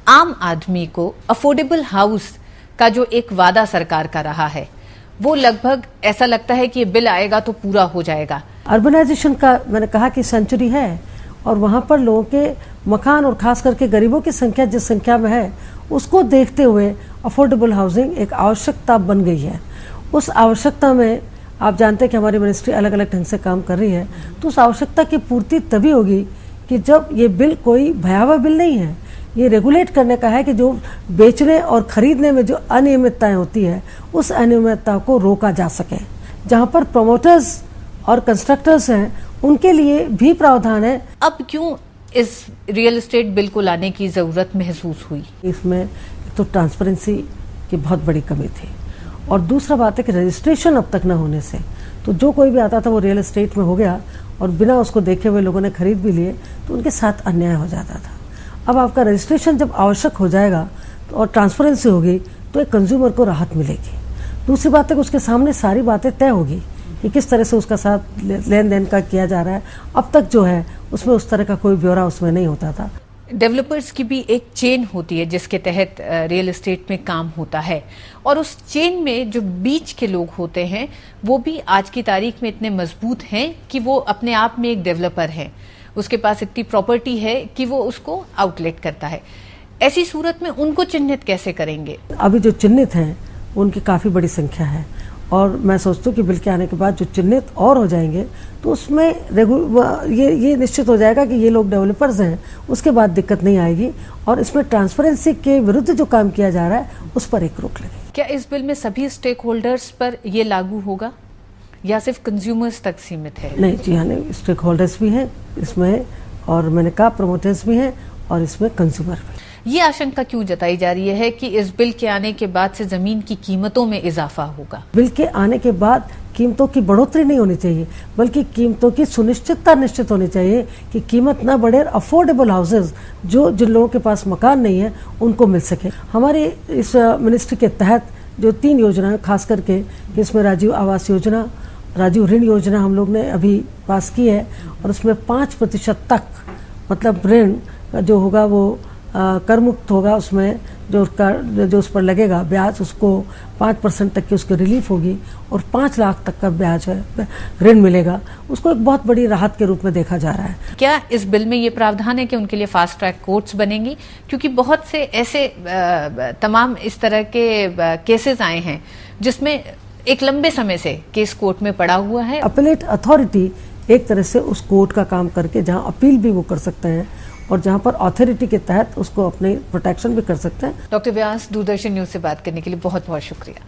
आम आदमी को अफोर्डेबल हाउस का जो एक वादा सरकार का रहा है, वो लगभग ऐसा लगता है कि ये बिल आएगा तो पूरा हो जाएगा। अर्बनाइजेशन का मैंने कहा कि सेंचुरी है और वहां पर लोगों के मकान और खास करके गरीबों की संख्या जिस संख्या में है, उसको देखते हुए अफोर्डेबल हाउसिंग एक आवश्यकता बन गई है। उस आवश्यकता में आप जानते हैं कि हमारी मिनिस्ट्री अलग अलग ढंग से काम कर रही है, तो उस आवश्यकता की पूर्ति तभी होगी कि जब ये बिल कोई भयावह बिल नहीं है, ये रेगुलेट करने का है कि जो बेचने और खरीदने में जो अनियमितताएं होती है उस अनियमितता को रोका जा सके। जहां पर प्रमोटर्स और कंस्ट्रक्टर्स हैं उनके लिए भी प्रावधान है। अब क्यों इस रियल एस्टेट बिल को लाने की जरूरत महसूस हुई? इसमें तो ट्रांसपेरेंसी की बहुत बड़ी कमी थी और दूसरा बात है कि रजिस्ट्रेशन अब तक न होने से तो जो कोई भी आता था वो रियल एस्टेट में हो गया और बिना उसको देखे हुए लोगों ने खरीद भी लिए, तो उनके साथ अन्याय हो जाता था। अब आपका रजिस्ट्रेशन जब आवश्यक हो जाएगा तो और ट्रांसपेरेंसी होगी तो एक कंज्यूमर को राहत मिलेगी। दूसरी बात है कि उसके सामने सारी बातें तय होगी कि किस तरह से उसका साथ लेन देन का किया जा रहा है। अब तक जो है उसमें उस तरह का कोई ब्यौरा उसमें नहीं होता था। डेवलपर्स की भी एक चेन होती है जिसके तहत रियल एस्टेट में काम होता है, और उस चेन में जो बीच के लोग होते हैं वो भी आज की तारीख में इतने मजबूत हैं कि वो अपने आप में एक डेवलपर है, उसके पास इतनी प्रॉपर्टी है कि वो उसको आउटलेट करता है। ऐसी सूरत में उनको चिन्हित कैसे करेंगे? अभी जो चिन्हित हैं उनकी काफ़ी बड़ी संख्या है और मैं सोचती हूँ कि बिल के आने के बाद जो चिन्हित और हो जाएंगे तो उसमें ये निश्चित हो जाएगा कि ये लोग डेवलपर्स हैं, उसके बाद दिक्कत नहीं आएगी और इसमें ट्रांसपेरेंसी के विरुद्ध जो काम किया जा रहा है उस पर एक रोक लगेगी। क्या इस बिल में सभी स्टेक होल्डर्स पर ये लागू होगा या सिर्फ कंज्यूमर्स तक सीमित है? नहीं जी हाँ, नहीं, स्टेक होल्डर्स भी हैं इसमें और मैंने कहा प्रमोटर्स भी हैं और इसमें कंज्यूमर भी। ये आशंका क्यों जताई जा रही है कि इस बिल के आने के बाद से जमीन की कीमतों में इजाफा होगा? बिल के आने के बाद कीमतों की बढ़ोतरी नहीं होनी चाहिए, बल्कि कीमतों की सुनिश्चितता निश्चित होनी चाहिए कि कीमत न बढ़े, अफोर्डेबल हाउसेज जो जिन लोगों के पास मकान नहीं है उनको मिल सके। हमारी इस मिनिस्ट्री के तहत जो 3 योजनाएं खास करके, इसमें राजीव आवास योजना, राजीव ऋण योजना हम लोग ने अभी पास की है और उसमें 5% तक मतलब ऋण जो होगा वो कर मुक्त होगा। उसमें जो उस पर लगेगा ब्याज उसको 5% तक की उसकी रिलीफ होगी और 5 लाख तक का ब्याज है ऋण मिलेगा। उसको एक बहुत बड़ी राहत के रूप में देखा जा रहा है। क्या इस बिल में ये प्रावधान है कि उनके लिए फास्ट ट्रैक कोर्ट्स बनेंगी? क्योंकि बहुत से ऐसे तमाम इस तरह के केसेस आए हैं जिसमें एक लंबे समय से केस कोर्ट में पड़ा हुआ है। अपीलेट अथॉरिटी एक तरह से उस कोर्ट का काम करके जहां अपील भी वो कर सकते हैं और जहां पर अथॉरिटी के तहत उसको अपने प्रोटेक्शन भी कर सकते हैं। डॉक्टर व्यास, दूरदर्शन न्यूज से बात करने के लिए बहुत बहुत शुक्रिया।